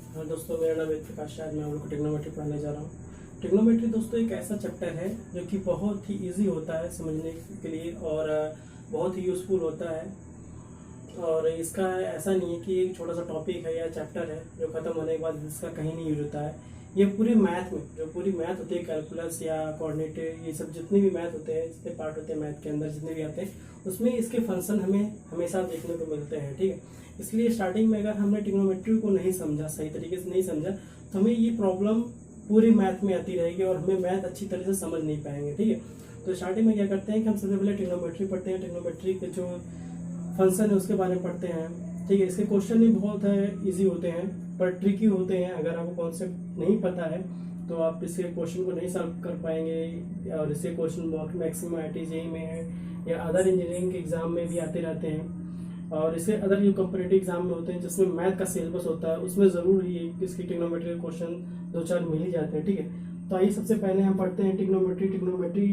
हाँ दोस्तों, मेरा नाम वेद प्रकाश है। आज मैं आप लोग को ट्रिग्नोमेट्री पढ़ाने जा रहा हूँ। ट्रिग्नोमेट्री दोस्तों एक ऐसा चैप्टर है जो कि बहुत ही इजी होता है समझने के लिए और बहुत ही यूज़फुल होता है। और इसका ऐसा नहीं है कि एक छोटा सा टॉपिक है या चैप्टर है जो ख़त्म होने के बाद इसका कहीं नहीं यूज होता है। ये पूरी मैथ में जो पूरी मैथ होती है, कैलकुलस या कोऑर्डिनेट, ये सब जितने भी मैथ होते हैं, जितने पार्ट होते हैं मैथ के अंदर, जितने भी आते हैं, उसमें इसके फंक्शन हमें हमेशा देखने को मिलते हैं। ठीक है, इसलिए स्टार्टिंग में अगर हमने ट्रिग्नोमेट्री को नहीं समझा, सही तरीके से नहीं समझा, तो हमें ये प्रॉब्लम पूरी मैथ में आती रहेगी और हमें मैथ अच्छी तरह से समझ नहीं पाएंगे। ठीक है, तो स्टार्टिंग में क्या करते हैं कि हम सबसे पहले ट्रिग्नोमेट्री पढ़ते हैं। ट्रिग्नोमेट्री के जो फंक्शन है उसके बारे में पढ़ते हैं। ठीक है, इसके क्वेश्चन भी बहुत इजी होते हैं पर ट्रिकी होते हैं। अगर आपको कॉन्सेप्ट नहीं पता है तो आप इसके क्वेश्चन को नहीं सॉल्व कर पाएंगे। और इसके क्वेश्चन बहुत मैक्सिमम IIT में है या अदर इंजीनियरिंग के एग्जाम में भी आते रहते हैं। और इसके अदर जो कंपैरेटिव एग्जाम में होते हैं जिसमें मैथ का सिलेबस होता है, उसमें ज़रूर ही इसकी ट्रिग्नोमेट्री के क्वेश्चन 2-4 मिल ही जाते हैं। ठीक है, तो आइए सबसे पहले हम पढ़ते हैं ट्रिग्नोमेट्री। ट्रिग्नोमेट्री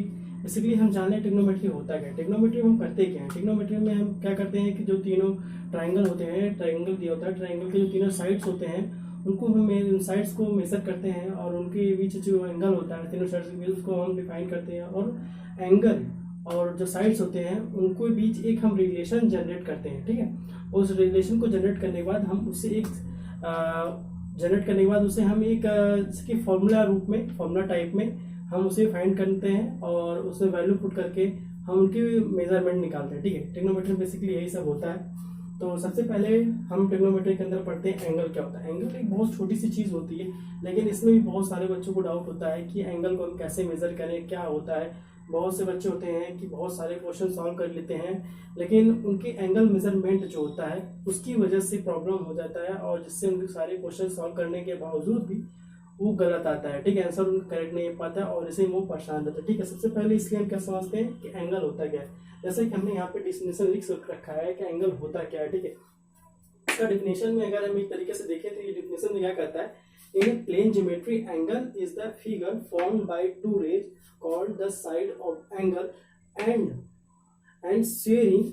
बेसिकली हम जाने ट्रिग्नोमेट्री होता क्या है। ट्रिग्नोमेट्री में हम करते क्या है, ट्रिग्नोमेट्री में हम क्या करते हैं कि जो तीनों ट्राइंगल होते हैं, ट्राइंगल दिया होता है, ट्राइंगल के जो तीनों साइड्स होते हैं उनको हम साइड्स को मेजर करते हैं और उनके बीच जो एंगल होता है तीनों साइड्स के बीच उसको हम डिफाइन करते हैं। और एंगल और जो साइड्स होते हैं उनको बीच एक हम रिलेशन जनरेट करते हैं। ठीक है, उस रिलेशन को जनरेट करने के बाद हम उससे एक इसके फॉर्मूला रूप में, फॉर्मूला टाइप में हम उसे फाइंड करते हैं और उसमें वैल्यू पुट करके हम उनकी मेजरमेंट निकालते हैं। ठीक है, ट्रिग्नोमेट्री बेसिकली यही सब होता है। तो सबसे पहले हम ट्रिग्नोमेट्री के अंदर पढ़ते हैं एंगल क्या होता है। एंगल एक बहुत छोटी सी चीज़ होती है, लेकिन इसमें भी बहुत सारे बच्चों को डाउट होता है कि एंगल को हम कैसे मेजर करें, क्या होता है। बहुत से बच्चे होते हैं कि बहुत सारे क्वेश्चन सॉल्व कर लेते हैं, लेकिन उनके एंगल मेजरमेंट जो होता है उसकी वजह से प्रॉब्लम हो जाता है और जिससे उनके सारे क्वेश्चन सॉल्व करने के बावजूद भी वो गलत आता है। ठीक है, आंसर उनका करेक्ट नहीं हो पाता और इसे वो परेशान रहता है। ठीक है, सबसे पहले इसलिए हम क्या समझते हैं कि एंगल होता क्या है। जैसे कि हमने यहाँ पे डिफिनेशन लिख रखा है कि एंगल होता क्या है। ठीक है, इसका डिफिनेशन में अगर हम एक तरीके से देखें तो ये डिफिनेशन में क्या कहता है, in plane geometry angle is the figure formed by two rays called the side of angle and sharing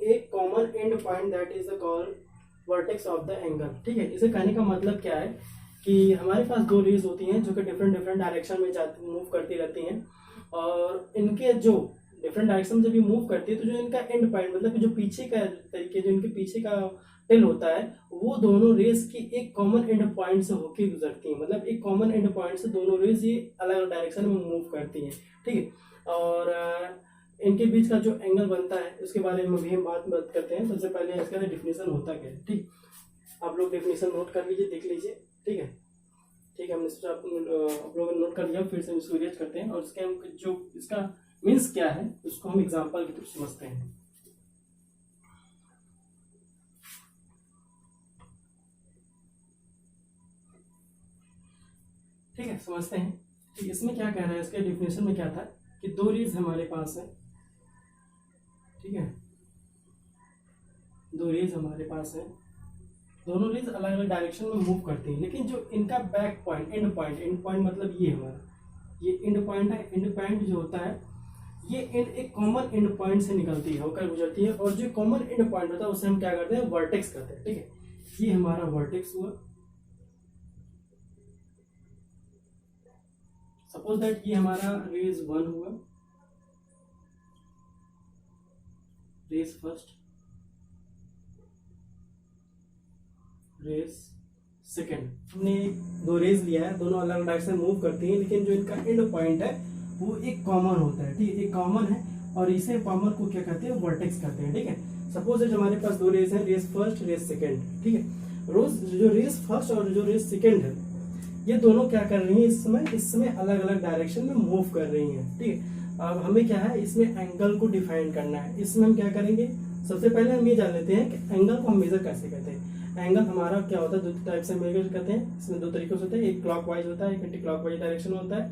a common end point that is the called vertex of the angle। ठीक है, इसे कहने का मतलब क्या है कि हमारे पास दो रेज होती हैं जो कि डिफरेंट डायरेक्शन में जाती मूव करती रहती हैं और इनके जो डिफरेंट डायरेक्शन जब ये मूव करती है तो जो इनका एंड पॉइंट मतलब जो पीछे का तरीके, जो इनके पीछे का टेल होता है, वो दोनों रेस की एक कॉमन एंड पॉइंट से होकर गुजरती हैं। मतलब एक कॉमन एंड पॉइंट से दोनों रेस ये अलग अलग डायरेक्शन में मूव करती हैं। ठीक है, और इनके बीच का जो एंगल बनता है उसके बारे में भी हम बात करते हैं। सबसे पहले इसका डिफिनेशन होता क्या है। ठीक, आप लोग डिफिनेशन नोट कर लीजिए, देख लीजिए। ठीक है, हमने आप लोगों ने नोट कर लिया, फिर से इसको रीच करते हैं और इसके हम जो इसका मीन्स क्या है उसको हम एग्जाम्पल के थ्रू समझते हैं। ठीक है, समझते हैं कि इसमें क्या कह रहा है। इसके डिफिनेशन में क्या था कि दो रेज हमारे पास है। ठीक है, दो रेज हमारे पास है, दोनों रेज अलग अलग डायरेक्शन में मूव करती हैं, लेकिन जो इनका बैक पॉइंट, एंड पॉइंट मतलब ये हमारा ये एंड पॉइंट है। एंड पॉइंट जो होता है ये एंड एक कॉमन एंड पॉइंट से निकलती है, होकर गुजरती है और जो कॉमन एंड पॉइंट होता है उसे हम क्या करते हैं, वर्टेक्स करते हैं। ठीक है, ये हमारा वर्टेक्स हुआ। सपोज दैट ये हमारा रेज 1 हुआ, रेज फर्स्ट, रेज सेकेंड। हमने दो रेज लिया है, दोनों अलग अलग डायरेक्शन मूव करती हैं, लेकिन जो इनका एंड पॉइंट है वो एक कॉमन होता है। ठीक है, एक कॉमन है और इसे कॉमन को क्या कहते हैं, वर्टेक्स कहते हैं। ठीक है, सपोज दैट हमारे पास दो रेज है, रेज फर्स्ट, रेज सेकेंड। ठीक है, जो रेज फर्स्ट और जो रेज सेकेंड है ये दोनों क्या कर रही हैं, इस समय अलग अलग डायरेक्शन में मूव कर रही हैं। ठीक है, अब हमें क्या है इसमें एंगल को डिफाइन करना है। इसमें हम क्या करेंगे, सबसे पहले हम ये जान लेते हैं कि एंगल को हम मेजर कैसे करते हैं। एंगल हमारा क्या होता है, दो टाइप से मेजर करते हैं। इसमें दो तरीके से होता है, एक क्लॉकवाइज होता है, एक एंटी क्लॉकवाइज डायरेक्शन होता है।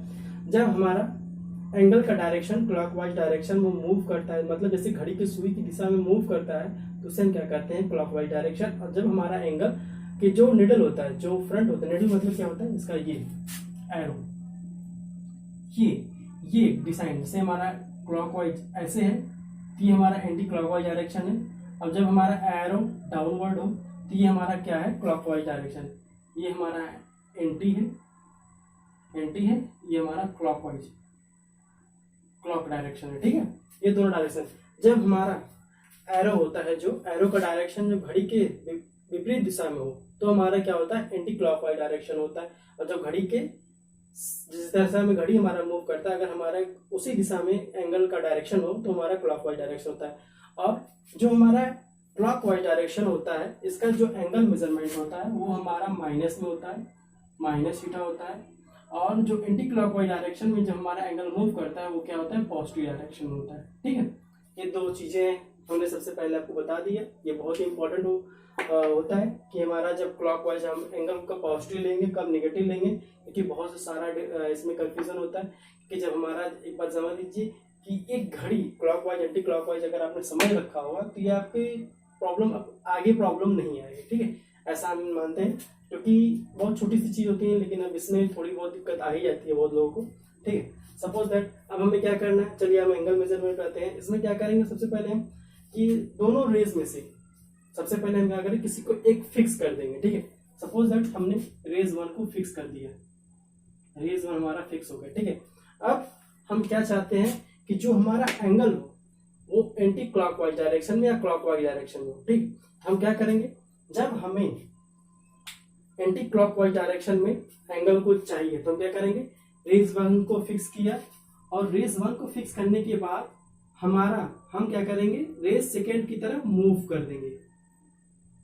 जब हमारा एंगल का डायरेक्शन क्लॉकवाइज डायरेक्शन में मूव करता है, मतलब जैसे घड़ी की सुई की दिशा में मूव करता है, तो उसे हम क्या करते हैं, क्लॉकवाइज डायरेक्शन। और जब हमारा एंगल कि जो निडल होता है, जो फ्रंट होता है, निडल मतलब क्या होता है, इसका ये एरो, ये डिजाइन जैसे हमारा क्लॉकवाइज ऐसे है तो ये हमारा एंटी क्लॉकवाइज डायरेक्शन है। अब जब हमारा एरो डाउनवर्ड हो तो ये हमारा क्या है, क्लॉकवाइज डायरेक्शन। ये हमारा एंटी है, ये हमारा क्लॉकवाइज क्लॉक डायरेक्शन है, ठीक है। ये दोनों डायरेक्शन। जब हमारा एरो होता है, जो एरो का डायरेक्शन जो घड़ी के विपरीत दिशा में हो तो हमारा क्या होता है, एंटी क्लॉकवाइज डायरेक्शन होता है। और जब घड़ी के जिस दिशा में घड़ी हमारा मूव करता है, अगर हमारा उसी दिशा में एंगल का डायरेक्शन हो तो हमारा क्लॉकवाइज डायरेक्शन होता है। और जो हमारा क्लॉकवाइज डायरेक्शन होता है, इसका जो एंगल मेजरमेंट होता है वो हमारा माइनस में होता है, माइनस थीटा होता है। और जो एंटी क्लॉकवाइज डायरेक्शन में जब हमारा एंगल मूव करता है वो क्या होता है, पॉजिटिव डायरेक्शन होता है, ठीक है। ये दो चीजें हमने सबसे पहले आपको बता दिया। ये बहुत ही इंपॉर्टेंट होता है कि हमारा जब क्लॉकवाइज हम एंगल कब पॉजिटिव लेंगे कब नेगेटिव लेंगे, क्योंकि बहुत से सारा इसमें कंफ्यूजन होता है। कि जब हमारा, एक बात समझ लीजिए कि एक घड़ी क्लॉकवाइज एंटी क्लॉकवाइज अगर आपने समझ रखा होगा तो ये आपके आगे प्रॉब्लम नहीं आएगी, ठीक है। ऐसा हम मानते हैं, क्योंकि बहुत छोटी सी चीज होती है, लेकिन अब इसमें थोड़ी बहुत दिक्कत आ ही जाती है बहुत लोगों को, ठीक है। सपोज दैट अब हमें क्या करना है, चलिए हम एंगल मेजरमेंट करते हैं। इसमें क्या करेंगे, सबसे पहले हम कि दोनों रेज में से सबसे पहले हम क्या करें, किसी को एक फिक्स कर देंगे, ठीक है। सपोज दैट हमने रेज 1 को फिक्स कर दिया, रेज 1 हमारा फिक्स हो गया, ठीक है। अब हम क्या चाहते हैं कि जो हमारा एंगल हो वो एंटी क्लॉकवाइज डायरेक्शन में या क्लॉकवाइज डायरेक्शन में, ठीक। हम क्या करेंगे, जब हमें एंटी क्लॉकवाइज डायरेक्शन में एंगल को चाहिए तो हम क्या करेंगे, रेज 1 को फिक्स किया। और रेज 1 को फिक्स करने के बाद हम क्या करेंगे, रेज सेकेंड की तरफ मूव कर देंगे।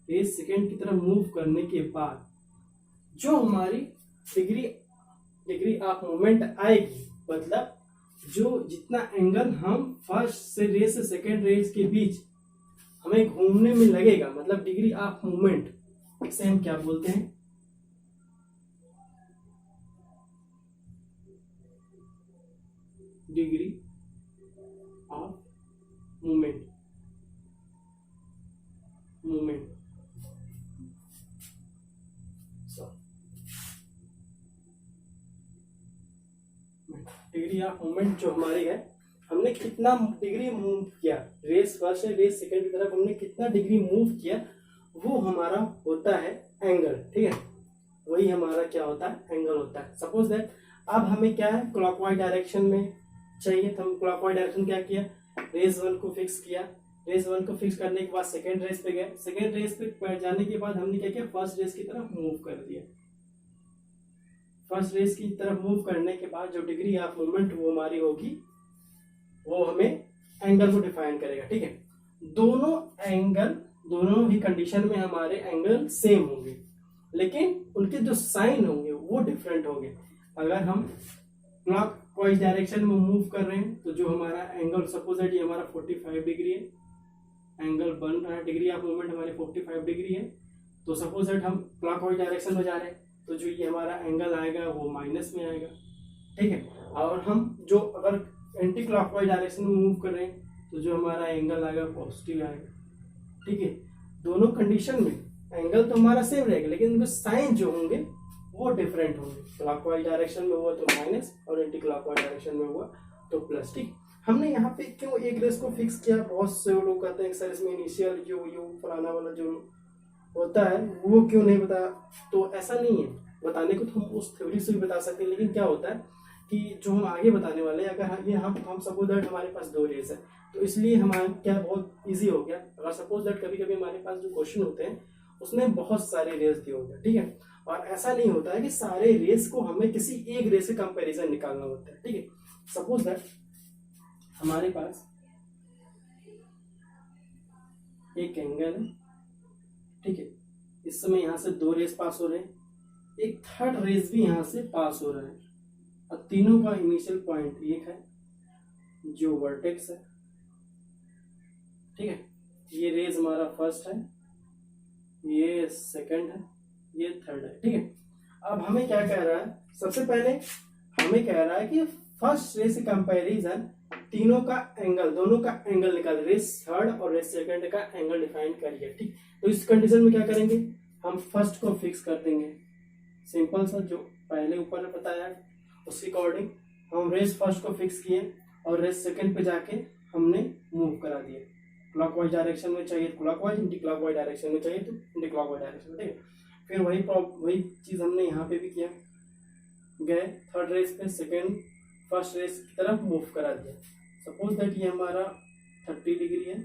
रेज सेकेंड की तरफ मूव करने के बाद जो हमारी डिग्री ऑफ मूवमेंट आएगी, मतलब जो जितना एंगल हम फर्स्ट से रेज से सेकेंड रेज के बीच हमें घूमने में लगेगा, मतलब डिग्री ऑफ मूवमेंट, इसे हम क्या बोलते हैं, degree of movement. Degree of movement जो हमारी है, हमने कितना डिग्री मूव किया, रेस फर्स्ट से रेस सेकेंड की तरफ हमने कितना डिग्री मूव किया, वो हमारा होता है एंगल, ठीक है। वही हमारा क्या होता है, एंगल होता है। सपोज दैट अब हमें क्या है, क्लॉकवाइज डायरेक्शन में चाहिए, तो हम क्लॉकवाइज डायरेक्शन क्या किया, रेस 1 को फिक्स किया। रेस 1 को फिक्स करने के बाद सेकेंड रेस पे गए, सेकेंड रेस पे जाने के बाद हमने क्या किया, फर्स्ट रेस की तरफ मूव कर दिया। फर्स्ट रेस की तरफ मूव करने के बाद जो डिग्री ऑफ मूवमेंट वो हमारी होगी, वो हमें एंगल को डिफाइन करेगा, ठीक है। दोनों ही कंडीशन में हमारे एंगल सेम होंगे, लेकिन उनके जो साइन होंगे वो डिफरेंट होंगे। अगर हम क्लॉकवाइज डायरेक्शन में मूव कर रहे हैं तो जो हमारा एंगल, सपोज दैट ये हमारा 45 डिग्री है, एंगल बन रहा है, डिग्री ऑफ मूवमेंट हमारी 45 डिग्री है। तो सपोज दैट हम क्लॉकवाइज डायरेक्शन में जा रहे हैं तो जो ये हमारा एंगल आएगा वो माइनस में आएगा, ठीक है। और हम जो अगर एंटी क्लॉकवाइज डायरेक्शन में मूव कर रहे हैं तो जो हमारा एंगल आएगा पॉजिटिव आएगा, ठीक है। दोनों कंडीशन में एंगल तो हमारा सेम रहेगा, लेकिन उनके साइन जो होंगे वो डिफरेंट होंगे। क्लॉकवाइज डायरेक्शन में हुआ तो माइनस और एंटी क्लॉकवाइज डायरेक्शन में हुआ तो प्लस, ठीक। हमने यहाँ पे क्यों एक रेस को फिक्स किया, बहुत से लोग कहते हैं सर इसमें इनिशियल यू फलाना वाला जो होता है वो क्यों नहीं बताया, तो ऐसा नहीं है। बताने को तो हम उस थ्योरी से भी बता सकते हैं, लेकिन क्या होता है कि जो हम आगे बताने वाले हैं, अगर ये हम सपोज दैट हमारे पास 2 रेस है तो इसलिए हमारा क्या बहुत इजी हो गया। अगर सपोज दैट कभी कभी हमारे पास जो क्वेश्चन होते हैं उसमें बहुत सारे रेस दिए होते हैं, ठीक है। और ऐसा नहीं होता है कि सारे रेस को हमें किसी एक रेस से कंपैरिजन निकालना होता है, ठीक है। सपोज दैट हमारे पास एक एंगल है, ठीक है। इस समय यहां से 2 रेस पास हो रहे हैं, एक थर्ड रेस भी यहां से पास हो रहा है, और तीनों का इनिशियल पॉइंट एक है जो वर्टेक्स है, ठीक है। ये रेस हमारा फर्स्ट है, ये सेकंड है, ये थर्ड है, ठीक है। अब हमें क्या कह रहा है, सबसे पहले हमें कह रहा है कि फर्स्ट रेस कंपैरिजन तीनों का एंगल, दोनों का एंगल निकाल, रेस थर्ड और रेस सेकंड का एंगल डिफाइन करिए, ठीक। तो इस कंडीशन में क्या करेंगे, हम फर्स्ट को फिक्स कर देंगे, सिंपल सा जो पहले ऊपर बताया उसके अकॉर्डिंग हम रेस फर्स्ट को फिक्स किए और रेस सेकंड पे जाके हमने मूव करा दिया। क्लॉकवाइज डायरेक्शन में चाहिए तो क्लॉकवाइज, एंटी क्लॉकवाइज डायरेक्शन में चाहिए तो एंटी क्लॉकवाइज डायरेक्शन में, ठीक है। फिर वही चीज हमने यहाँ पे भी किया, गए थर्ड रेस पे सेकेंड फर्स्ट रेस की तरफ मूव करा दिया। सपोज दैट ये हमारा 30 डिग्री है,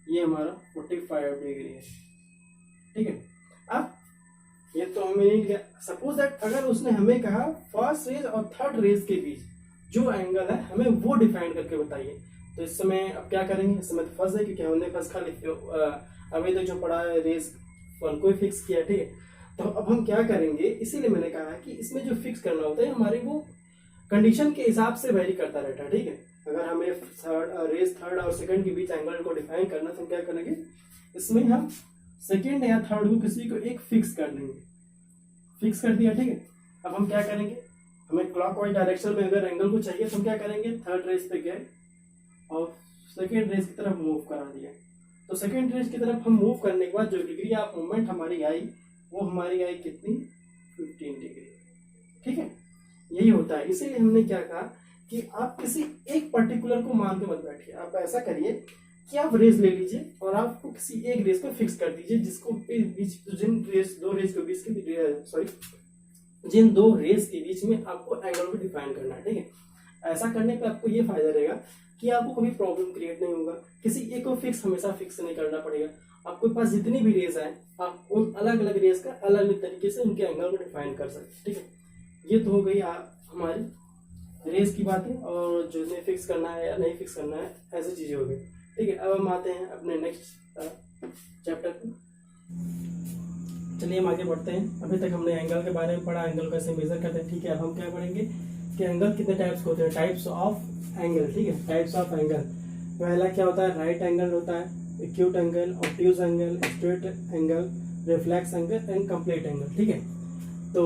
ये हमारा 45 डिग्री है, ठीक है। अब ये तो हमें सपोज दैट अगर उसने हमें कहा फर्स्ट रेस और थर्ड रेस के बीच जो एंगल है हमें वो डिफाइन करके बताइए, तो इस समय अब क्या करेंगे, इस समय तो फर्स्ट है क्योंकि हमने फर्स्ट खाली अभी तक जो पढ़ा है रेस वन को ही फिक्स किया, ठीक है। तो अब हम क्या करेंगे, इसीलिए मैंने कहा कि इसमें जो फिक्स करना होता है हमारी वो कंडीशन के हिसाब से वेरी करता रहता है, ठीक है। अगर हमें रेस थर्ड और सेकंड के बीच एंगल को डिफाइन करना तो हम क्या करेंगे, इसमें हम सेकंड या थर्ड को किसी को एक फिक्स कर देंगे, फिक्स कर दिया, ठीक है। अब हम क्या करेंगे, हमें क्लॉकवाइज डायरेक्शन में अगर एंगल को चाहिए तो हम क्या करेंगे, थर्ड रेस पे गए और सेकेंड रेस की तरफ मूव करा दिया। तो सेकेंड रेस की तरफ हम मूव करने के बाद जो डिग्री ऑफ मूवमेंट हमारी आई वो हमारी आई कितनी, 15 डिग्री, ठीक है। यही होता है, इसीलिए हमने क्या कहा कि आप किसी एक पर्टिकुलर को मान के मत बैठिए, आप ऐसा करिए कि आप रेस ले लीजिए और आपको किसी एक रेस को फिक्स कर दीजिए, जिसको बीच जिन रेस दो रेस के बीच जिन दो रेस के बीच में आपको एंगल को डिफाइन करना है, ठीक है। ऐसा करने पे आपको ये फायदा रहेगा कि आपको कोई प्रॉब्लम क्रिएट नहीं होगा, किसी एक को फिक्स हमेशा फिक्स नहीं करना पड़ेगा। आपके पास जितनी भी रेस है आप उन अलग अलग रेस का अलग अलग तरीके से उनके एंगल को डिफाइन कर सकते, ठीक है। ये तो हो गई हमारी रेस की बातें, और जो इन्हें फिक्स करना है या नहीं फिक्स करना है ऐसी चीजें हो गई, ठीक है। अब हम आते हैं अपने नेक्स्ट चैप्टर पे। चलिए हम आगे बढ़ते हैं। अभी तक हमने एंगल के बारे में पढ़ा, एंगल कैसे मेजर करते हैं, ठीक है। अब हम क्या पढ़ेंगे कि एंगल कितने टाइप्स के होते हैं, टाइप्स ऑफ एंगल, ठीक है। टाइप्स ऑफ एंगल, पहला क्या होता है, राइट एंगल होता है, acute angle, obtuse angle, straight angle, reflex angle and complete angle, ठीक है। तो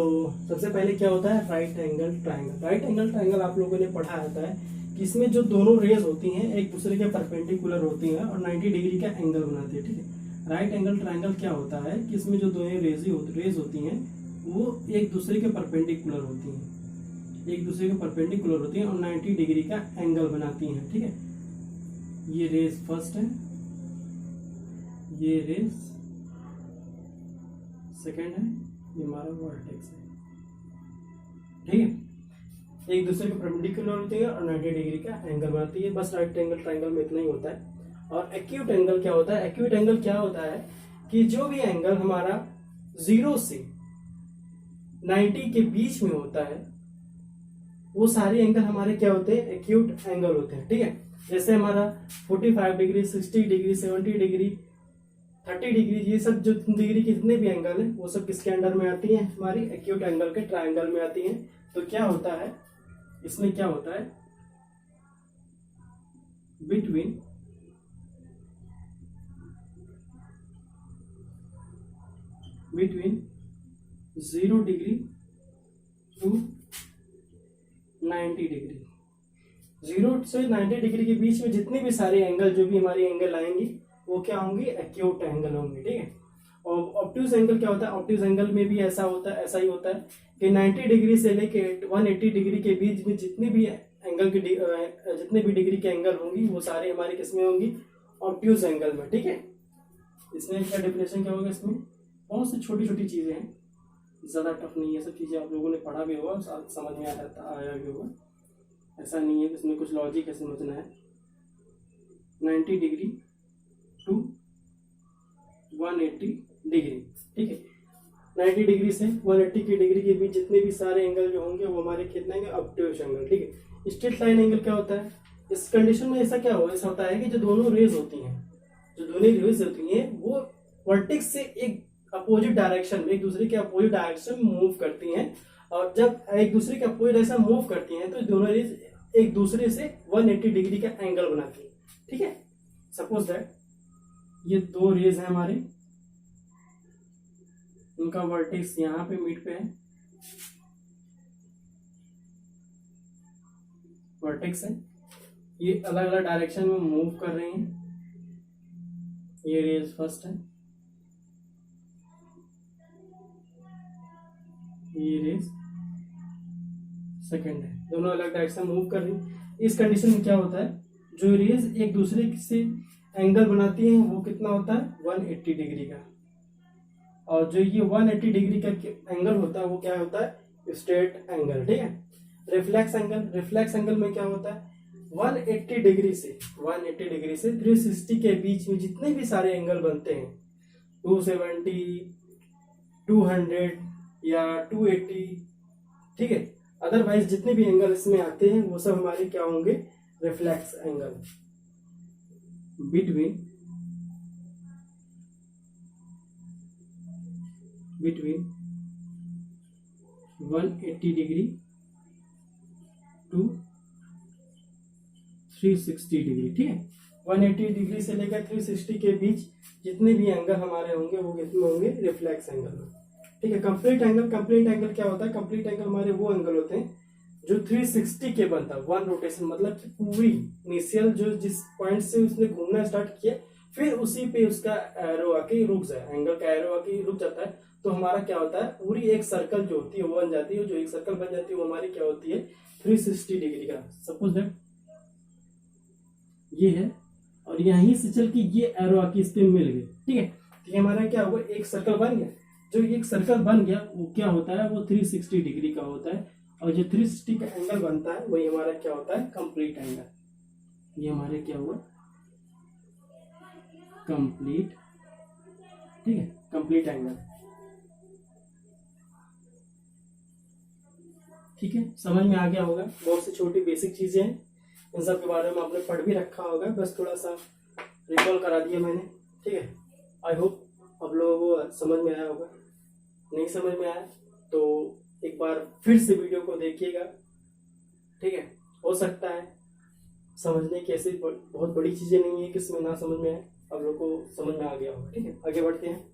सबसे पहले क्या होता है, right angle triangle. Right angle triangle आप लोगों ने पढ़ा रहता है कि इसमें जो दोनों रेज होती हैं एक दूसरे के परपेंडिकुलर होती हैं और 90 डिग्री का एंगल बनाती है, ठीक है। राइट एंगल ट्रायंगल क्या होता है कि इसमें जो दोनों रेज होती हैं वो एक दूसरे के परपेंडिकुलर होती हैं, एक दूसरे के परपेंडिकुलर होती हैं और 90 डिग्री का एंगल बनाती हैं, ठीक है। ये रेज फर्स्ट है, ये रेज सेकंड है, ये हमारा वर्टेक्स है, ठीक है। एक दूसरे के परपेंडिकुलर होती है और 90 डिग्री का एंगल बनाती है। बस राइट एंगल ट्रायंगल में इतना ही होता है। और एक्यूट एंगल क्या होता है, एक्यूट एंगल क्या होता है कि जो भी एंगल हमारा 0 से 90 के बीच में होता है वो सारे एंगल हमारे क्या होते हैं, एक्यूट एंगल होते हैं, ठीक है। जैसे हमारा 45 डिग्री, 60 डिग्री, 70 डिग्री, 30 डिग्री, ये सब जो डिग्री के जितने भी एंगल हैं वो सब किसके अंडर में आती हैं, हमारी एक्यूट एंगल के ट्रायंगल में आती हैं। तो क्या होता है इसमें, क्या होता है, between between 0 degree to 90 degree, 0 से 90 डिग्री के बीच में जितने भी सारे एंगल, जो भी हमारी एंगल आएंगी वो क्या होंगी, एक्यूट एंगल होंगे, ठीक है। और ऑब्ट्यूज एंगल क्या होता है, ऑब्ट्यूज एंगल में भी ऐसा होता है, ऐसा ही होता है कि 90 डिग्री से लेके 180 डिग्री के बीच में जितने भी एंगल की जितने भी डिग्री के एंगल होंगी वो सारे हमारे किसमें होंगी, ऑब्ट्यूज एंगल में, ठीक है। इसमें क्या डेफिनेशन क्या होगा, इसमें बहुत सी छोटी छोटी चीजें हैं, ज्यादा टफ नहीं है, सब चीजें आप लोगों ने पढ़ा भी होगा, समझ में आया भी होगा, ऐसा नहीं है। इसमें कुछ लॉजिक है समझना है। 90 डिग्री टू 180 डिग्री, ठीक है। 90 डिग्री से 180 की डिग्री के बीच जितने भी सारे एंगल जो होंगे वो हमारे कितने होंगे, ऑब्ट्यूज एंगल, ठीक है। स्ट्रेट लाइन एंगल क्या होता है, इस कंडीशन में ऐसा क्या होता है कि जो दोनों रेज होती हैं, जो दोनों रेज होती हैं वो वर्टेक्स से एक अपोजिट डायरेक्शन में, एक दूसरे के अपोजिट डायरेक्शन में मूव करती हैं, और जब एक दूसरे के अपोजिट ऐसा मूव करती हैं तो दोनों रेज एक दूसरे से 180 डिग्री का एंगल बनाती है, ठीक है। सपोज दैट ये दो रेज हैं हमारे, उनका वर्टेक्स यहाँ पे मिड पे है, वर्टेक्स है, ये अलग अलग डायरेक्शन में मूव कर रहे हैं। ये रेज फर्स्ट है, ये रेज सेकंड है, दोनों अलग डायरेक्शन मूव कर रही है। इस कंडीशन में क्या होता है, जो रेज एक दूसरे से एंगल बनाती हैं वो कितना होता है 180 डिग्री का, और जो ये 180 डिग्री का एंगल होता है वो क्या होता है स्ट्रेट एंगल। ठीक है, रिफ्लेक्स एंगल में क्या होता है 180 डिग्री से 360 के बीच में जितने भी सारे एंगल बनते हैं 270, 200 या 280, ठीक है, अदरवाइज जितने भी एंगल इसमें आते हैं वो सब हमारे क्या होंगे reflex angle between 180 degree to 360 degree. ठीक है, 180 डिग्री से लेकर 360 के बीच जितने भी एंगल हमारे होंगे वो कितने होंगे रिफ्लेक्स एंगल में। ठीक है, कंप्लीट एंगल क्या होता है, कंप्लीट एंगल हमारे वो एंगल होते हैं जो 360 के बनता है, वन रोटेशन, मतलब कि पूरी इनिशियल जो जिस पॉइंट से उसने घूमना स्टार्ट किया फिर उसी पे उसका एरो आके रुक जाए, एंगल का एरो आके रुक जाता है, तो हमारा क्या होता है पूरी एक सर्कल जो होती है वो बन जाती है। जो एक सर्कल बन जाती है वो हमारी क्या होती है 360 डिग्री का। सपोज दैट ये है और यहीं से चल के ये एरो आके इस पे मिल गई। ठीक है, तो ये हमारा क्या हुआ एक सर्कल बन गया। जो एक सर्कल बन गया वो क्या होता है वो 360 डिग्री का होता है, और जो 360 का एंगल बनता है वही हमारा क्या होता है कंप्लीट एंगल। ये हमारे क्या हुआ कंप्लीट, ठीक है, कंप्लीट एंगल। ठीक है, समझ में आ गया होगा। बहुत सी छोटी बेसिक चीजें हैं, इन सब के बारे में आपने पढ़ भी रखा होगा, बस थोड़ा सा रिकॉल करा दिया मैंने। ठीक है, आई होप आप लोगों को समझ में आया होगा। नहीं समझ में आया तो एक बार फिर से वीडियो को देखिएगा। ठीक है, हो सकता है समझने की ऐसी बहुत बड़ी चीजें नहीं है कि इसमें ना समझ में आए, आप लोग को समझ में आ गया होगा। ठीक है, आगे बढ़ते हैं।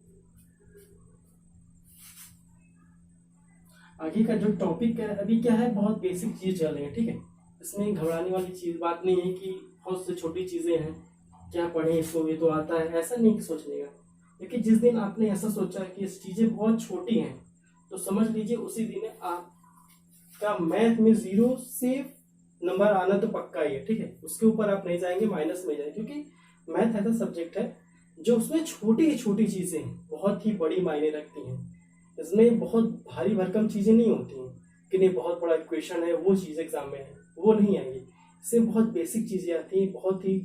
आगे का जो टॉपिक है अभी क्या है, बहुत बेसिक चीज चल रही है। ठीक है, इसमें घबराने वाली चीज बात नहीं है कि बहुत सी छोटी चीजें हैं क्या पढ़े इसको ये तो आता है, ऐसा नहीं सोचने का। लेकिन जिस दिन आपने ऐसा सोचा कि इस चीजें बहुत छोटी हैं तो समझ लीजिए उसी दिन आपका मैथ में 0 से नंबर आना तो पक्का ही है। ठीक है, उसके ऊपर आप नहीं जाएंगे, माइनस में जाएंगे, क्योंकि मैथ ऐसा सब्जेक्ट है जो उसमें छोटी ही छोटी चीजें बहुत ही बड़ी मायने रखती हैं। इसमें बहुत भारी भरकम चीजें नहीं होती हैं कि नहीं बहुत बड़ा इक्वेशन है वो चीज एग्जाम में है, वो नहीं आएंगी। इसमें बहुत बेसिक चीजें आती हैं, बहुत ही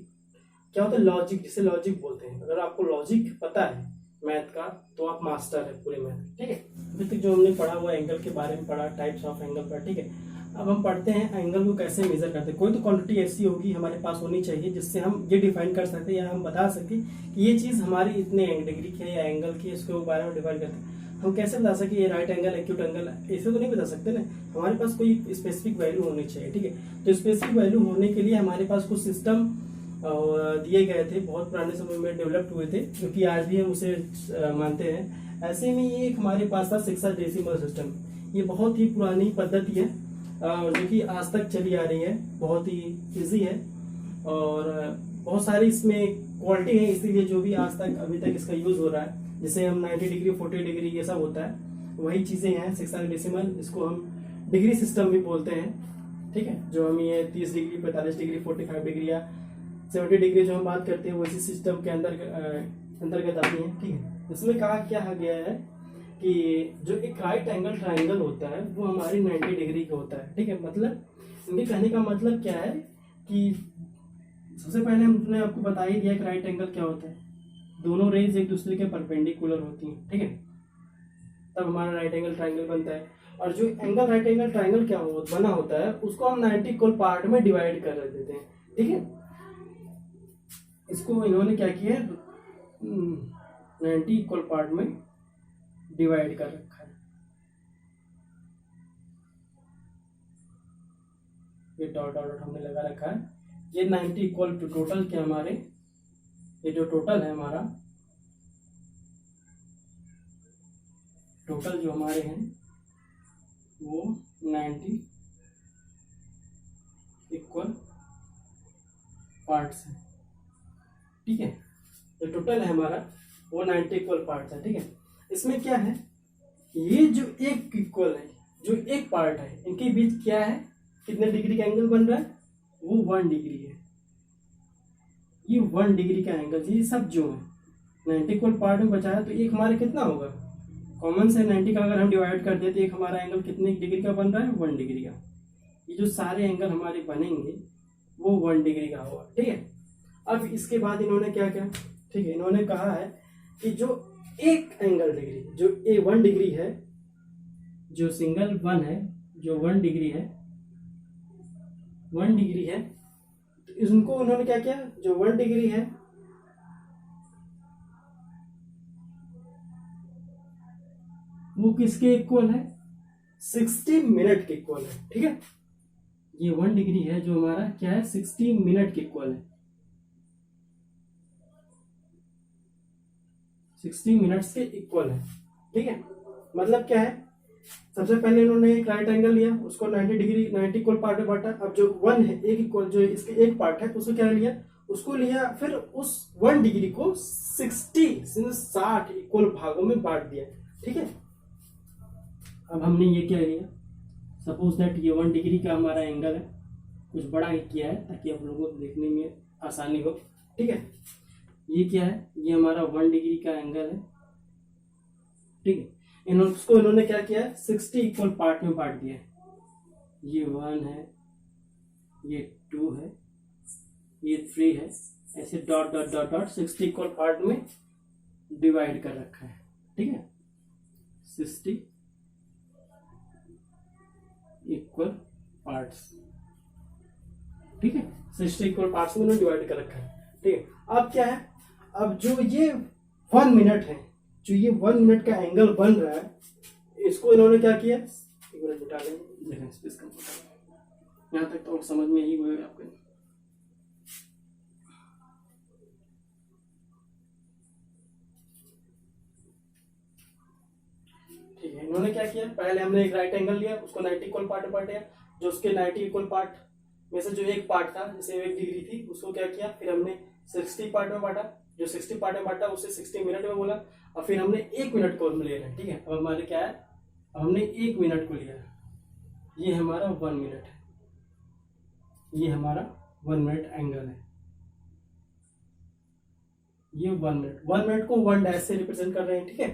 क्या होता है लॉजिक, जिसे लॉजिक बोलते हैं। अगर आपको लॉजिक पता है मैथ का तो आप मास्टर है पूरे मैथ। ठीक है, अभी तक जो हमने पढ़ा हुआ एंगल के बारे में पढ़ा, टाइप्स ऑफ एंगल पर। ठीक है, अब हम पढ़ते हैं एंगल को कैसे मेजर करते हैं। कोई तो क्वांटिटी ऐसी होगी हमारे पास होनी चाहिए जिससे हम ये डिफाइन कर सकते हैं या हम बता सकते कि ये चीज हमारी इतने डिग्री की है या एंगल की, इसके बारे में डिफाइन करते हैं। हम कैसे बता सके ये राइट एंगल एक्यूट एंगल, ऐसे तो नहीं बता सकते ना, हमारे पास कोई स्पेसिफिक वैल्यू होनी चाहिए। ठीक है, तो स्पेसिफिक वैल्यू होने के लिए हमारे पास कुछ सिस्टम दिए गए थे, बहुत पुराने समय में डेवलप्ड हुए थे, जो कि आज भी हम उसे मानते हैं। ऐसे में ये एक हमारे पास था हेक्साडेसिमल सिस्टम। ये बहुत ही पुरानी पद्धति है जो कि आज तक चली आ रही है, बहुत ही इजी है और बहुत सारी इसमें क्वालिटी है, इसीलिए जो भी आज तक अभी तक इसका यूज हो रहा है, जैसे हम 90 डिग्री 40 डिग्री ये सब होता है, वही चीजें हैं हेक्साडेसिमल, इसको हम डिग्री सिस्टम भी बोलते हैं। ठीक है, जो हम ये 30 डिग्री 45 डिग्री 45 डिग्री या 70 डिग्री जो हम बात करते हैं वो इसी सिस्टम के अंतर्गत आती है। ठीक है, इसमें कहा क्या गया है कि जो एक राइट एंगल ट्राइंगल होता है वो हमारी 90 डिग्री का होता है। ठीक है, मतलब इनके कहने का मतलब क्या है कि सबसे पहले हमने आपको बता ही दिया कि राइट एंगल क्या होता है, दोनों रेज एक दूसरे के परपेंडिकुलर होती हैं। ठीक है, तब हमारा राइट एंगल ट्राइंगल बनता है। और जो एंगल राइट एंगल ट्राइंगल क्या बना होता है उसको हम 90 इक्वल पार्ट में डिवाइड कर देते हैं। ठीक है, इसको इन्होंने क्या किया है 90 इक्वल पार्ट में डिवाइड कर रखा है। ये डॉट डॉट हमने लगा रखा है। ये 90 इक्वल टू टोटल क्या हमारे, ये जो टोटल है हमारा, टोटल जो हमारे हैं वो 90 इक्वल पार्ट्स है। ठीक है, जो टोटल है हमारा वो 90 इक्वल पार्ट्स है। ठीक है, इसमें क्या है ये जो एक इक्वल है, जो एक पार्ट है, इनके बीच क्या है कितने डिग्री का एंगल बन रहा है वो 1 डिग्री है। ये 1 डिग्री का एंगल, ये सब जो है 90 इक्वल पार्ट में बचा है, तो एक हमारे कितना होगा, कॉमन से 90 का अगर हम डिवाइड कर दें तो एक हमारा एंगल कितने डिग्री का बन रहा है, 1 डिग्री का। ये जो सारे एंगल हमारे बनेंगे वो 1 डिग्री का होगा, ठीक है। अब इसके बाद इन्होंने क्या क्या, ठीक है, इन्होंने कहा है कि जो एक एंगल डिग्री, जो ए 1 डिग्री है, जो सिंगल 1 है, जो 1 डिग्री है, 1 डिग्री है, तो इनको उन्होंने क्या किया, जो 1 डिग्री है वो किसके इक्वल है, 60 मिनट के इक्वल है, ठीक है। ये 1 डिग्री है जो हमारा क्या है, 60 मिनट के इक्वल है, 60 मिनट्स के इक्वल है, ठीक है। मतलब क्या है, सबसे पहले इन्होंने एक राइट एंगल लिया, उसको 90 डिग्री 90 इक्वल पार्ट में बांटा। अब जो 1 है, एक इक्वल, जो इसके एक पार्ट है, उसको क्या लिया, उसको लिया, फिर उस 1 डिग्री को 60 इक्वल भागों में बांट दिया, ठीक है। अब हमने ये क्या लिया, सपोज दैट ये 1 डिग्री का हमारा एंगल है, कुछ बड़ा ही किया है ताकि आप लोगों को देखने में आसानी हो, ठीक है। ये क्या है, ये हमारा 1 डिग्री का एंगल है, ठीक है। इन्होंने क्या किया है, 60 इक्वल पार्ट में बांट दिया है। ये 1 है, ये 2 है, ये 3 है, ऐसे dot dot dot dot 60 equal part में डिवाइड कर रखा है, ठीक है। 60 इक्वल पार्ट्स, ठीक है, 60 इक्वल पार्ट्स में डिवाइड कर रखा है, ठीक है। अब क्या है, अब जो ये 1 मिनट है, जो ये 1 मिनट का एंगल बन रहा है, इसको इन्होंने क्या किया, एक मिनट उठा लेंगे, यहां तक तो समझ में ही होगा आपको। ठीक है, इन्होंने क्या किया, पहले हमने एक राइट एंगल लिया, उसको 90 इक्वल पार्ट में बांटा, जो उसके 90 इक्वल पार्ट में से जो एक पार्ट था, जैसे 1 डिग्री थी, उसको क्या किया, फिर हमने 60 पार्ट में बांटा, जो 60 पार्ट में बांटा उसे 60 मिनट में बोला, और फिर हमने 1 मिनट को ले रहे हैं, ठीक है। अब हमारे क्या है, अब हमने 1 मिनट को लिया, ये हमारा 1 मिनट है, ये हमारा 1 मिनट एंगल है, ये 1 मिनट को 1 डैश से रिप्रेजेंट कर रहे हैं, ठीक है।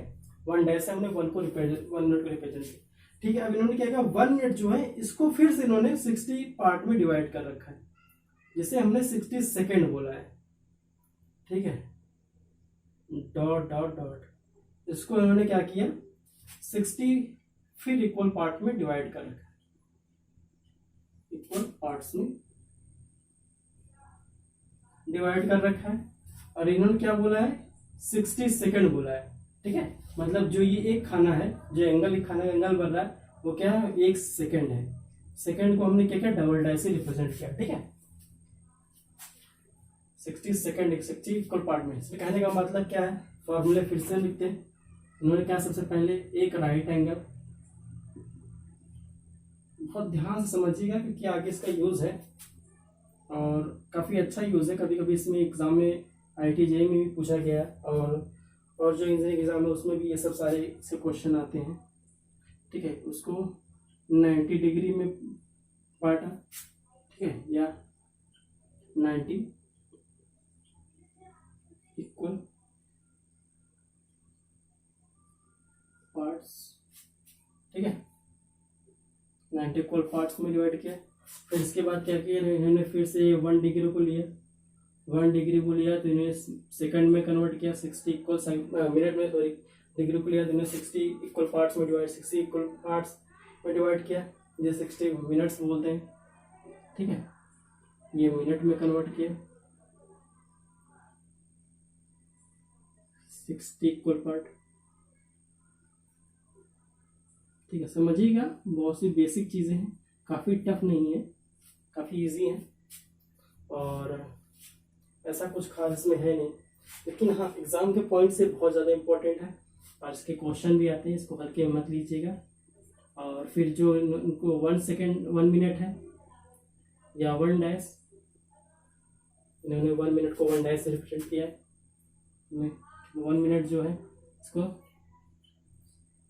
1 डैश से हमने 1 मिनट को रिप्रेजेंट किया, ठीक है। अब इन्होंने क्या किया, 1 मिनट जो है इसको फिर से इन्होंने 60 पार्ट में डिवाइड कर रखा है, जिसे हमने 60 सेकेंड बोला है, ठीक है। डॉट डॉट डॉट, इसको इन्होंने क्या किया, 60 फिर इक्वल पार्ट में डिवाइड कर रखा है, इक्वल पार्ट्स में डिवाइड कर रखा है, और इन्होंने क्या बोला है, 60 सेकेंड बोला है, ठीक है। मतलब जो ये एक खाना है, जो एंगल बन रहा है, वो क्या है, 1 सेकेंड है। सेकेंड को हमने क्या किया, डबल डाई से रिप्रेजेंट किया, ठीक है। 60 सेकेंड 60 इक्वल पार्ट में, इसमें कहने का मतलब क्या है, फॉर्मूले फिर से लिखते हैं। उन्होंने क्या, सबसे पहले एक राइट एंगल, बहुत ध्यान से समझिएगा क्योंकि आगे इसका यूज है और काफी अच्छा यूज है। कभी कभी इसमें एग्जाम में IIT-JEE में भी पूछा गया है, और जो इंजीनियरिंग एग्जाम है उसमें भी ये सब सारे से क्वेश्चन आते हैं, ठीक है। उसको 90 डिग्री में बांटा, ठीक है, या 90 इक्वल पार्ट्स, ठीक है, 90 इक्वल पार्ट्स में डिवाइड किया। फिर इसके बाद क्या किया, इन्होंने फिर से 1 डिग्री को लिया, 1 डिग्री को लिया तो इन्हें सेकंड में कन्वर्ट किया, 60 इक्वल मिनट में, सॉरी, डिग्री को लिया तो इन्हें 60 इक्वल पार्ट्स में डिवाइड किया, ये 60 मिनट्स बोलते हैं, ठीक है। ये मिनट में कन्वर्ट किया, 60 इक्वल पार्ट, ठीक है। समझिएगा, बहुत सी बेसिक चीजें हैं, काफी टफ नहीं है, काफी इजी है, और ऐसा कुछ खास इसमें है नहीं, लेकिन हाँ एग्जाम के पॉइंट से बहुत ज़्यादा इंपॉर्टेंट है, और इसके क्वेश्चन भी आते हैं, इसको हल्के मत लीजिएगा। और फिर जो इनको 1 मिनट है या 1 डैश, इन्होंने 1 मिनट को 1 डैश से रिप्रेजेंट किया है, 1 मिनट जो है इसको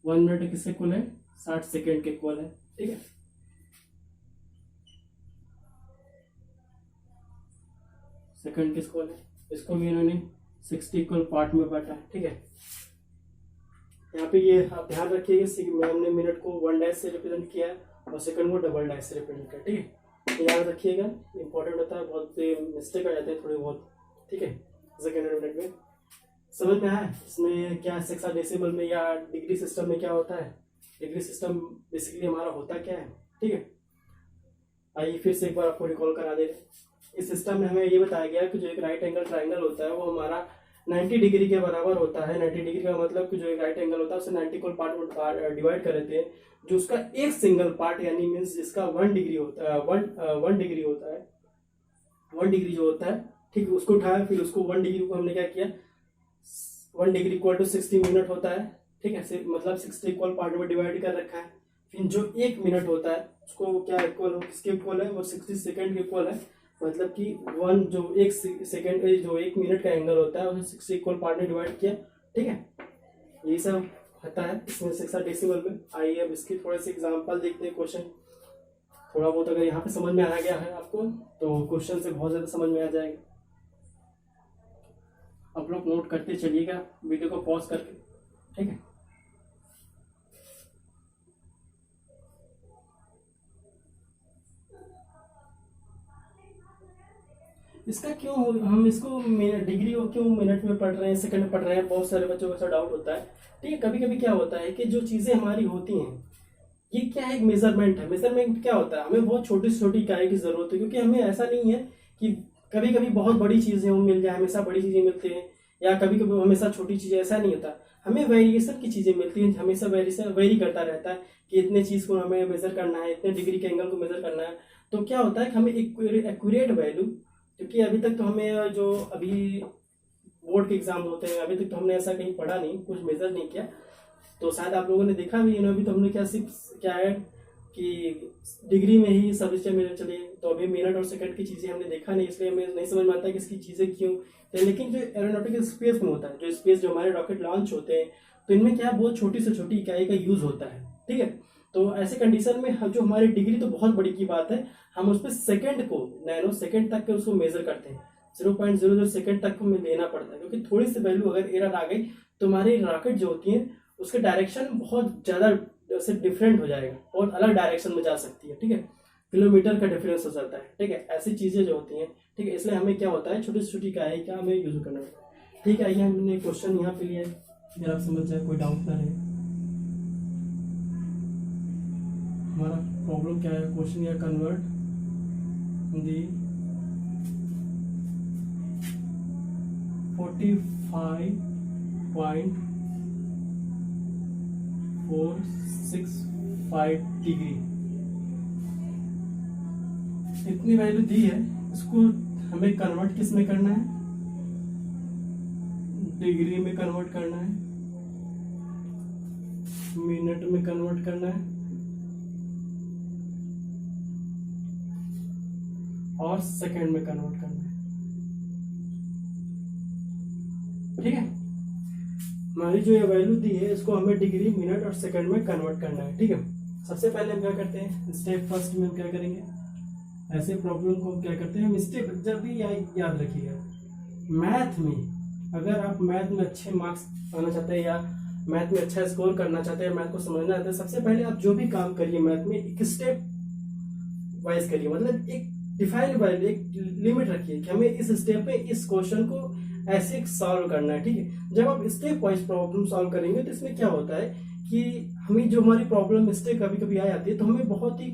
1 मिनट किससे इक्वल है, 60 सेकेंड के इक्वल है, ठीक है। सेकंड किसको है, इसको भी इन्होंने 60 इक्वल पार्ट में बांटा है। ठीक है, यहाँ पे ये आप ध्यान रखिएगा, हमने मिनट को 1 डैश से रिप्रेजेंट किया है और सेकंड को डबल डैश से रिप्रेजेंट किया। ठीक है, याद रखिएगा, इंपॉर्टेंट होता है, बहुत मिस्टेक आ जाते हैं थोड़े बहुत। ठीक है, सेकेंड मिनट में समझ में आया इसमें क्या हेक्साडेसिमल में या डिग्री सिस्टम में क्या होता है। डिग्री सिस्टम बेसिकली हमारा होता क्या है। ठीक है, आइए फिर से एक बार आपको रिकॉल करा दे। इस सिस्टम में हमें ये बताया गया कि जो एक राइट एंगल ट्राइंगल होता है वो हमारा 90 डिग्री के बराबर होता है। 90 डिग्री का मतलब कि जो एक राइट एंगल होता है उसे 90 इक्वल पार्ट में डिवाइड कर देते हैं। जो उसका एक सिंगल पार्ट यानी मीन्स जिसका 1 डिग्री होता है, 1 डिग्री होता है, 1 डिग्री जो होता है, ठीक है, उसको उठाया, फिर उसको 1 डिग्री को हमने क्या किया, 1 डिग्री इक्वल टू 60 मिनट होता है। ठीक है, मतलब 60 इक्वल पार्ट में डिवाइड कर रखा है। फिर जो 1 मिनट होता है उसको क्या इक्वल हो, किसके इक्वल है, वो 60 सेकेंड के इक्वल है। मतलब कि 1 जो 1 सेकेंड जो 1 मिनट का एंगल होता है उसे 60 इक्वल पार्ट में डिवाइड किया। ठीक है, यही सब होता है इसमें हेक्साडेसिमल में। आइए अब इसकी थोड़े से एग्जांपल देखते हैं। क्वेश्चन थोड़ा बहुत अगर यहाँ पे समझ में आ गया है आपको तो क्वेश्चन से बहुत ज्यादा समझ में आ जाएगा। आप लोग नोट करते चलिएगा वीडियो को पॉज करके। ठीक है, इसका क्यों हम इसको डिग्री को क्यों मिनट में पढ़ रहे हैं, सेकंड में पढ़ रहे हैं, बहुत सारे बच्चों को ऐसा डाउट होता है। ठीक है, कभी कभी क्या होता है कि जो चीजें हमारी होती हैं ये क्या है, एक मेजरमेंट है। मेजरमेंट क्या होता है, हमें बहुत छोटी से छोटी इकाई की जरूरत है, क्योंकि हमें ऐसा नहीं है कि कभी कभी बहुत बड़ी चीजें मिल जाए, हमेशा बड़ी चीजें मिलती हैं, या कभी कभी हमेशा छोटी चीजें, ऐसा नहीं होता। हमें वेरिएशन की चीजें मिलती हैं, हमेशा वेरी करता रहता है कि इतने चीज को हमें मेजर करना है, इतने डिग्री के एंगल को मेजर करना है। तो क्या होता है कि हमें एक्यूरेट वैल्यू, क्योंकि अभी तक तो हमें जो अभी बोर्ड के एग्जाम होते हैं अभी तक तो हमने ऐसा कहीं पढ़ा नहीं, कुछ मेजर नहीं किया, तो शायद आप लोगों ने देखा भी अभी तो हमने क्या सिर्फ क्या है कि डिग्री में ही सब चीजें चले, तो अभी मिनट और सेकंड की चीजें हमने देखा नहीं, इसलिए हमें नहीं समझ में आता कि इसकी चीजें क्यों। तो लेकिन जो एरोनॉटिकल स्पेस में होता है, जो स्पेस जो हमारे रॉकेट लॉन्च होते हैं, तो इनमें क्या बहुत छोटी से छोटी इकाई का यूज होता है। ठीक है, तो ऐसे कंडीशन में जो हमारी डिग्री तो बहुत बड़ी की बात है, हम उस पर सेकंड को नैनो सेकंड तक के उसको मेजर करते हैं, 0.00 सेकंड तक हमें लेना पड़ता है, क्योंकि थोड़ी सी वैल्यू अगर एरर आ गई तो हमारी रॉकेट जो होती है उसके डायरेक्शन बहुत ज्यादा से डिफरेंट हो जाएगा और अलग डायरेक्शन में जा सकती है। ठीक है, किलोमीटर का डिफरेंस हो जाता है। ठीक है, ऐसी चीजें जो होती हैं, ठीक है, इसलिए हमें क्या होता है छोटी से छोटी इकाई का हमें यूज करना होता है। ठीक है, हमने क्वेश्चन यहाँ पे लिया है, अगर आप समझ जाए, कोई डाउट ना रहे। हमारा प्रॉब्लम क्या है, क्वेश्चन या कन्वर्ट दी 45.465 डिग्री, इतनी वैल्यू दी है, इसको हमें कन्वर्ट किस में करना है, डिग्री में कन्वर्ट करना है, मिनट में कन्वर्ट करना है और सेकंड में कन्वर्ट करना है। ठीक है, हमारी जो ये वैल्यू दी है इसको हमें डिग्री, मिनट और सेकंड में कन्वर्ट करना है। ठीक है, सबसे पहले हम क्या करते हैं, स्टेप फर्स्ट में हम क्या करेंगे, ऐसे प्रॉब्लम को हम क्या करते हैं, स्टेप जब भी याद रखिएगा, मैथ में अगर आप मैथ में अच्छे मार्क्स पाना चाहते हैं या मैथ में अच्छा स्कोर करना चाहते हैं, मैथ को समझना चाहते हैं, सबसे पहले आप जो भी काम करिए मैथ में एक स्टेप वाइज करिए, मतलब एक डिफाइंड वैल्यू, एक लिमिट रखिए कि हमें इस स्टेप पे इस क्वेश्चन को ऐसे सॉल्व करना है। ठीक है, जब आप स्टेप वाइज प्रॉब्लम सॉल्व करेंगे तो इसमें क्या होता है कि हमें जो हमारी प्रॉब्लम मिस्टेक कभी कभी आ जाती है तो हमें बहुत ही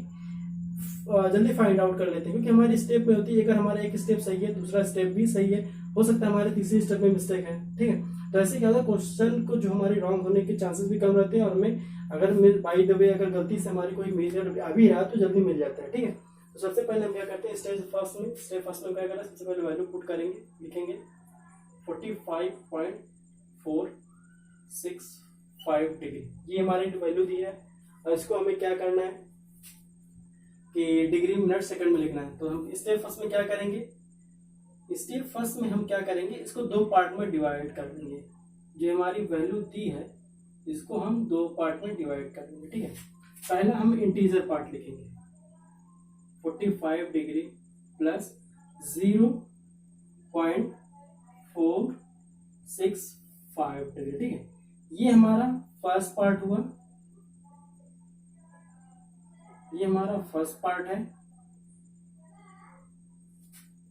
जल्दी फाइंड आउट कर लेते हैं, क्योंकि हमारी स्टेप में होती है, अगर हमारा एक स्टेप सही है दूसरा स्टेप भी सही है, हो सकता है हमारे तीसरी स्टेप में मिस्टेक है। ठीक है, तो ऐसे क्या होता है, क्वेश्चन को जो हमारे रॉन्ग होने के चांसेस भी कम रहते हैं और हमें अगर बाई द वे अगर गलती से हमारी कोई मेजर आ भी रहा तो जल्दी मिल जाता है। ठीक है, तो सबसे पहले हम क्या करते हैं, स्टेप फर्स्ट में क्या करें, सबसे पहले वैल्यू पुट करेंगे, लिखेंगे 45.465 डिग्री, ये हमारी वैल्यू दी है, और इसको हमें क्या करना है कि डिग्री मिनट सेकंड में लिखना है। तो हम स्टेप फर्स्ट में क्या करेंगे, इसको दो पार्ट में डिवाइड कर देंगे, जो हमारी वैल्यू दी है इसको हम दो पार्ट में डिवाइड कर देंगे। ठीक है, पहला हम इंटीजर पार्ट लिखेंगे, 45 डिग्री प्लस 0.465 0.465 डिग्री। ठीक है, ये हमारा फर्स्ट पार्ट हुआ, ये हमारा फर्स्ट पार्ट है,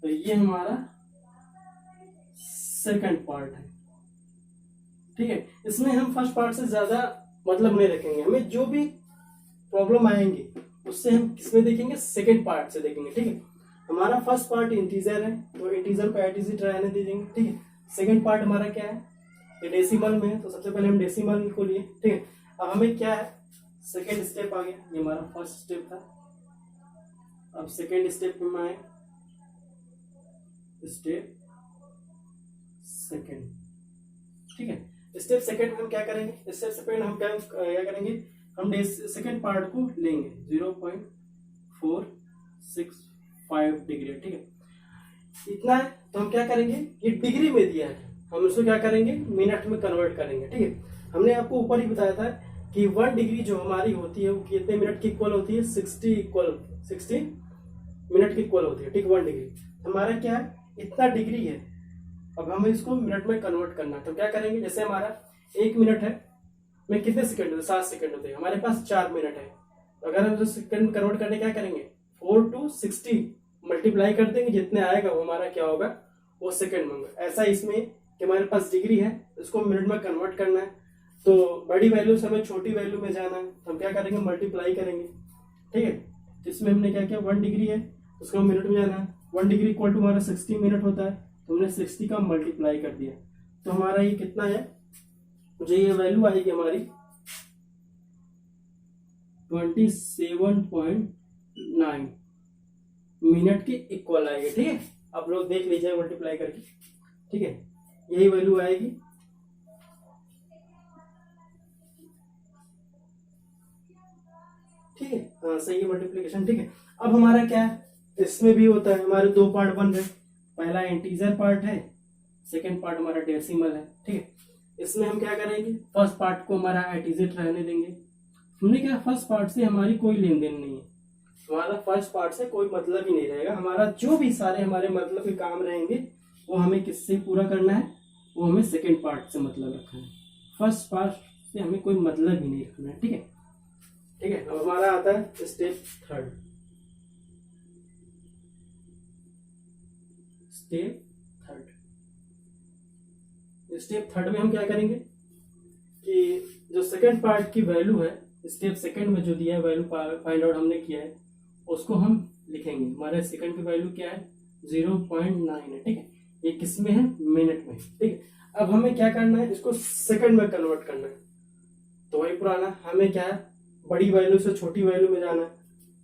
तो ये हमारा सेकंड पार्ट है। ठीक है, इसमें हम फर्स्ट पार्ट से ज्यादा मतलब नहीं रखेंगे, हमें जो भी प्रॉब्लम आएंगे उससे हम किसमें देखेंगे, सेकंड पार्ट से देखेंगे। ठीक है, हमारा फर्स्ट पार्ट इंटीजर है तो इंटीजर को एज इट इज रहने दीजिएंगे। ठीक है, सेकंड पार्ट हमारा क्या है, ये डेसिमल में है, तो सबसे पहले हम डेसिमल को लिए। ठीक है, अब हमें क्या है, सेकंड स्टेप आ गया, ये हमारा फर्स्ट स्टेप था। अब सेकंड स्टेप में आए, स्टेप सेकंड। ठीक है, स्टेप सेकंड में हम क्या करेंगे, स्टेप सेकंड हम क्या करेंगे, हम सेकंड पार्ट को लेंगे 0.465 डिग्री। ठीक है, इतना है, तो हम क्या करेंगे, ये डिग्री में दिया है, हम इसको क्या करेंगे, मिनट में कन्वर्ट करेंगे। ठीक है, हमने आपको ऊपर ही बताया था कि 1 डिग्री जो हमारी होती है वो कितने मिनट की इक्वल होती है, 60 मिनट की इक्वल होती है। ठीक, 1 डिग्री हमारा क्या है, इतना डिग्री है। अब हमें इसको मिनट में कन्वर्ट करना है, तो क्या करेंगे, जैसे हमारा 1 मिनट है में कितने सेकंड होते हैं, 7 सेकंड होते हैं, हमारे पास 4 मिनट है। अगर हम सेकंड कन्वर्ट करने क्या करेंगे, 4 to 60 मल्टीप्लाई कर देंगे, जितने आएगा वो हमारा क्या होगा, वो सेकंड में होगा। ऐसा इसमें कि हमारे पास डिग्री है, इसको मिनट में कन्वर्ट करना है, तो बड़ी वैल्यू से हमें छोटी वैल्यू में जाना है, तो हम क्या करेंगे, मल्टीप्लाई करेंगे। ठीक है, इसमें हमने क्या किया, 1 डिग्री है, उसको मिनट में जाना है, 1 डिग्री इक्वल टू हमारा 60 मिनट होता है, तो हमने 60 का मल्टीप्लाई कर दिया, तो हमारा ये कितना है, मुझे ये वैल्यू आएगी हमारी 27.9 मिनट के इक्वल आएगी। ठीक है, आप लोग देख लीजिए मल्टीप्लाई करके। ठीक है, यही वैल्यू आएगी। ठीक है, हाँ सही है मल्टीप्लिकेशन। ठीक है, अब हमारा क्या है, इसमें भी होता है, हमारे 2 पार्ट बन रहे, पहला इंटीजर पार्ट है, सेकंड पार्ट हमारा डेसिमल है। ठीक है, इसमें हम क्या करेंगे, फर्स्ट पार्ट को हमारा एज इट इज रहने देंगे। हमने क्या, फर्स्ट पार्ट से हमारी कोई लेन देन नहीं है, हमारा फर्स्ट पार्ट से कोई मतलब ही नहीं रहेगा, हमारा जो भी सारे हमारे मतलब के काम रहेंगे वो हमें किससे पूरा करना है, वो हमें सेकंड पार्ट से मतलब रखना है, फर्स्ट पार्ट से हमें कोई मतलब ही नहीं रखना है। ठीक है, ठीक है, अब हमारा आता है स्टेप थर्ड। स्टेप थर्ड में हम क्या करेंगे कि जो सेकंड पार्ट की वैल्यू है, स्टेप सेकंड में जो दिया है वैल्यू फाइंड आउट हमने किया है, उसको हम लिखेंगे। हमारे सेकंड की वैल्यू क्या है, 0.9 है। ठीक है, ये किस में है, मिनट में। ठीक है, अब हमें क्या करना है, इसको सेकंड में कन्वर्ट करना है, तो वही पुराना, हमें क्या है, बड़ी वैल्यू से छोटी वैल्यू में जाना है,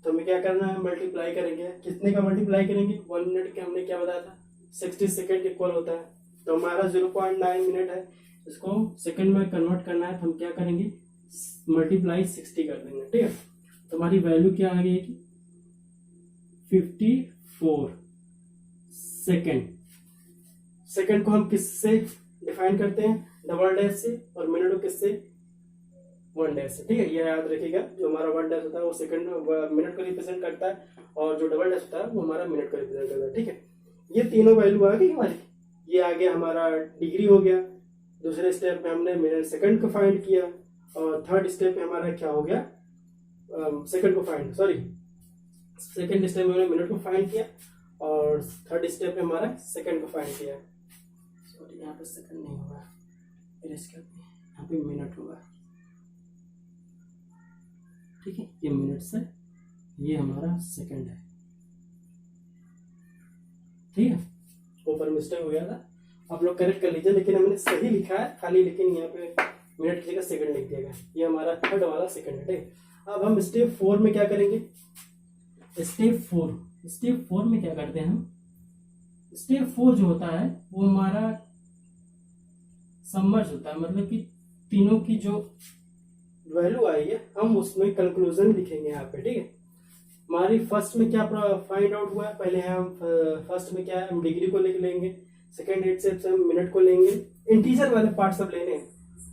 तो हमें क्या करना है, मल्टीप्लाई करेंगे। कितने का मल्टीप्लाई करेंगे, 1 मिनट के हमने क्या बताया था, 60 सेकंड इक्वल होता है, तो हमारा 0.9 मिनट है, इसको सेकंड में कन्वर्ट करना है, तो हम क्या करेंगे, मल्टीप्लाई 60 कर देंगे। ठीक है, तो हमारी वैल्यू क्या आ गई, 54 सेकंड। सेकंड को हम किससे डिफाइन करते हैं, डबल डैश से, और मिनट को किससे, 1 डैश से। ठीक है, ये याद रखिएगा, जो हमारा 1 डैश होता है वो सेकंड मिनट को रिप्रेजेंट करता है, और जो डबल डैश होता है वो हमारा मिनट को रिप्रेजेंट करता है। ठीक है, ये तीनों वैल्यू आ गई हमारी, ये आ गया हमारा डिग्री हो गया। दूसरे स्टेप में हमने मिनट सेकंड को फाइंड किया, और थर्ड स्टेप में हमारा क्या हो गया, सेकंड स्टेप में हमने मिनट को फाइंड किया, और थर्ड स्टेप में हमारा सेकंड को फाइंड किया। सॉरी, यहाँ पे सेकंड नहीं होगा, यहाँ पे मिनट होगा। ठीक है, ये मिनट से, ये हमारा सेकंड है। ठीक है, ऊपर मिस्टेक हो गया था, आप लोग करेक्ट कर लीजिए, लेकिन हमने सही लिखा है खाली, लेकिन यहाँ पे मिनट की जगह सेकंड लिख दिया गया। ये हमारा थर्ड वाला सेकंड है। ठीक है, अब हम स्टेप 4 में क्या करेंगे, स्टेप 4 में क्या करते हैं हम, स्टेप 4 जो होता है वो हमारा समर्ज होता है, मतलब कि तीनों की जो वैल्यू आई है हम उसमें कंक्लूजन लिखेंगे यहाँ पे। ठीक है, हमारी फर्स्ट में क्या फाइंड आउट हुआ है, पहले हम फर्स्ट में क्या है, हम डिग्री को लिख लेंगे, सेकंड स्टेप से हम मिनट को लेंगे, इंटीजर वाले पार्ट सब लेने हैं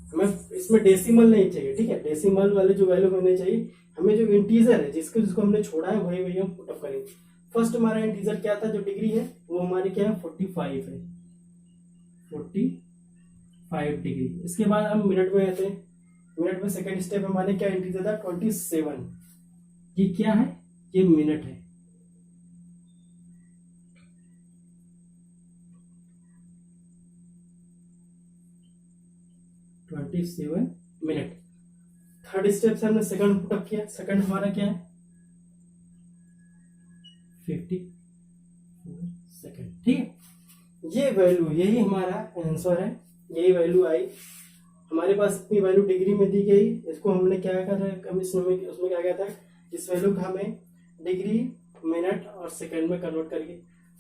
हमें, इसमें डेसिमल नहीं चाहिए। ठीक है, डेसिमल वाले जो वैल्यू होने चाहिए, हमें जो इंटीजर है जिसको हमने छोड़ा है वही हम पुट अप करेंगे। फर्स्ट हमारा इंटीजर क्या था, जो डिग्री है वो हमारी क्या है, 45 है। 45 डिग्री। इसके बाद हम मिनट में आते हैं। मिनट में सेकंड स्टेप हमारे क्या एंट्री दिया था 27। ये क्या है, ये मिनट है। मिनट। थर्ड स्टेप से हमने सेकंड पुटअप किया। सेकंड हमारा क्या है 54 सेकंड। ठीक है, ये वैल्यू, यही हमारा आंसर है, यही वैल्यू आई हमारे पास। इतनी वैल्यू डिग्री में दी गई। इसको हमने क्या कर, हम इसमें उसमें क्या गया था, इस वैल्यू को हमें डिग्री, मिनट और सेकंड में कन्वर्ट करके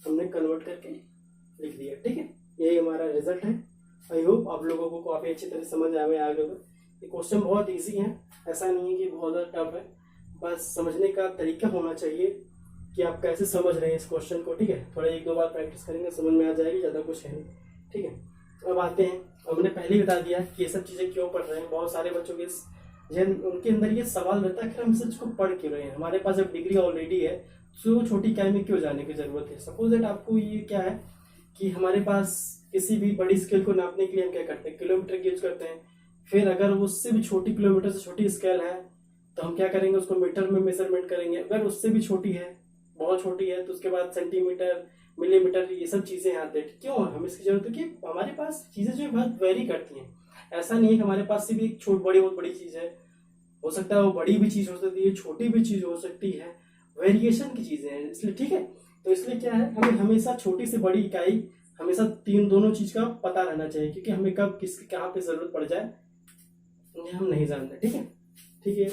हमने कन्वर्ट करके लिख दिया। ठीक है, यही हमारा रिजल्ट है। आई होप आप लोगों को काफी अच्छी तरह समझ आ गया होगा। ये क्वेश्चन बहुत इजी है, ऐसा नहीं है कि बहुत ज्यादा टफ है, बस समझने का तरीका होना चाहिए कि आप कैसे समझ रहे हैं इस क्वेश्चन को। ठीक है, थोड़ा एक दो बार प्रैक्टिस करेंगे समझ में आ जाएगी, ज्यादा कुछ है नहीं। ठीक है, अब आते हैं, हमने पहले ही बता दिया कि ये सब चीजें क्यों पढ़ रहे हैं। बहुत सारे बच्चों के उनके अंदर ये सवाल रहता है कि हम इस चीज को पढ़ क्यों रहे हैं, हमारे पास जब डिग्री ऑलरेडी है तो छोटी क्या में क्यों जाने की जरूरत है। सपोज दैट आपको ये क्या है कि हमारे पास किसी भी बड़ी स्केल को नापने के लिए हम क्या करते हैं, किलोमीटर यूज करते हैं। फिर अगर उससे भी छोटी, किलोमीटर से छोटी स्केल है तो हम क्या करेंगे, उसको मीटर में मेजरमेंट करेंगे। अगर उससे भी छोटी है, बहुत छोटी है, तो उसके बाद सेंटीमीटर, मिलीमीटर, ये सब चीजें आते हैं। क्यों हमें इसकी जरूरत है कि हमारे पास चीजें जो बहुत वेरी करती हैं। ऐसा नहीं है कि हमारे पास से भी एक बड़ी बहुत बड़ी चीज है, हो सकता है वो बड़ी भी चीज हो सकती है, छोटी भी चीज हो सकती है, वेरिएशन की चीजें हैं इसलिए। ठीक है, तो इसलिए क्या है, हमें हमेशा छोटी से बड़ी इकाई, हमेशा दोनों चीज का पता रहना चाहिए, क्योंकि हमें कब किसकी कहाँ पे जरूरत पड़ जाए हम नहीं जानते। ठीक है, ठीक है।